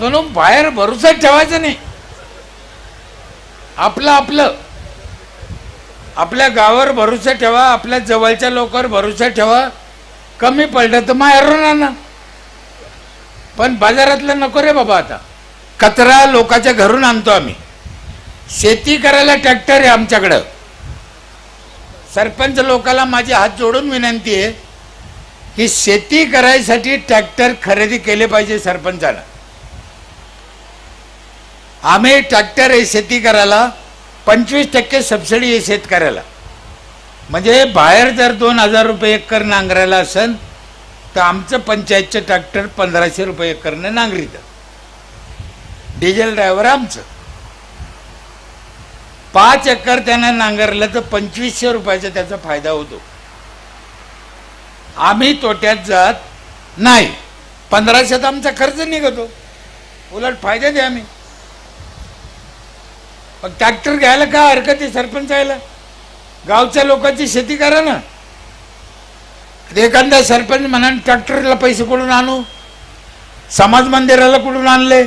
म्हणून बाहेर भरोसा ठेवायचा नाही. आपलं आपल्या गावावर भरोसा ठेवा, आपल्या जवळच्या लोकांवर भरोसा ठेवा. कमी पडलं तर माहेरून आणा, पण बाजारातलं नको रे बाबा. आता कचरा लोकांच्या घरून आणतो आम्ही. शेती करायला ट्रॅक्टर आहे आमच्याकडं. सरपंच लोकांना माझी हात जोडून विनंती आहे की शेती करायसाठी ट्रॅक्टर खरेदी केले पाहिजे सरपंचाला. आम्ही ट्रॅक्टर आहे शेती करायला, 25% सबसिडी आहे शेतकऱ्याला. म्हणजे बाहेर जर 2000 रुपये एकर नांगरायला असेल तर आमचं पंचायतचं ट्रॅक्टर 1500 रुपये एकरनं नांगरीत. डिझेल ड्रायव्हर आमचं. 5 एकर त्यानं नांगरलं तर 2500 रुपयाचा त्याचा फायदा होतो. आम्ही तोट्यात जात नाही. 1500 आमचा खर्च निघतो, उलट फायदा द्या आम्ही. मग ट्रॅक्टर घ्यायला काय हरकत आहे सरपंच यायला? गावच्या लोकांची शेती करा ना. एखादा सरपंच म्हणा ट्रॅक्टरला पैसे कुठून आणू, समाज मंदिराला कुठून आणले,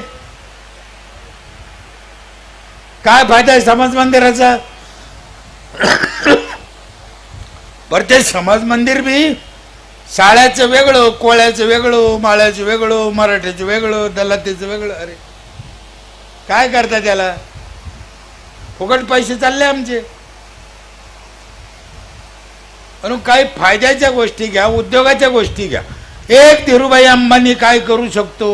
काय फायदा आहे समाज मंदिराचा? बरं ते समाज मंदिर बी शाळेचं वेगळं, कोळ्याचं वेगळं, माळ्याचं वेगळं, मराठीचं वेगळं, दलातीचं वेगळं. अरे काय करता त्याला? फुकट पैसे चालले आमचे. म्हणून काही फायद्याच्या गोष्टी घ्या, उद्योगाच्या गोष्टी घ्या. एक धीरूभाई अंबानी काय करू शकतो,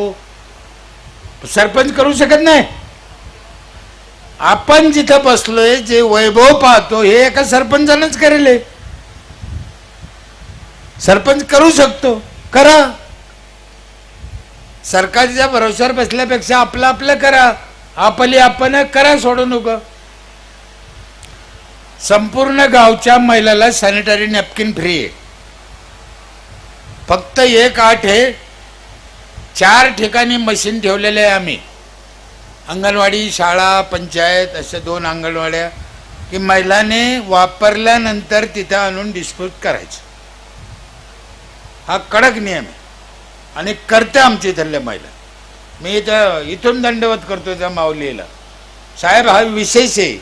सरपंच करू शकत नाही. आपण जिथं बसलोय जे वैभव पाहतो हे एका सरपंचानंच करेल. सरपंच करू शकतो, करा. सरकारच्या भरोश्यावर बसल्यापेक्षा आपलं आपलं करा, आपण करा, सोडू नको. संपूर्ण गावच्या महिलाला सॅनिटरी नॅपकिन फ्री आहे. फक्त 1-8 आहे. 4 ठिकाणी मशीन ठेवलेले आहे आम्ही. अंगणवाडी, शाळा, पंचायत अशा 2 अंगणवाड्या की महिलाने वापरल्यानंतर तिथं आणून डिस्पोज करायचं. हा कडक नियम आहे आणि करते आमच्या इथल्या महिला. मी इथून दंडवत करतो त्या माऊलीला. साहेब हा विशेष आहे.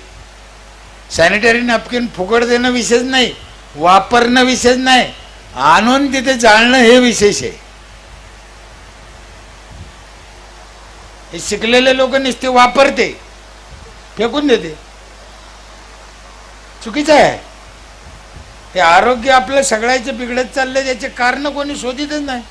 सॅनिटरी नॅपकिन फुकट देणं विशेष नाही, वापरणं विशेष नाही, आणून तिथे जाळणं हे विशेष आहे. हे शिकलेले लोक नुसते वापरते, फेकून देते, चुकीचं आहे. हे आरोग्य आपलं सगळ्याचे बिघडत चाललंय, त्याचे कारण कोणी शोधितच नाही.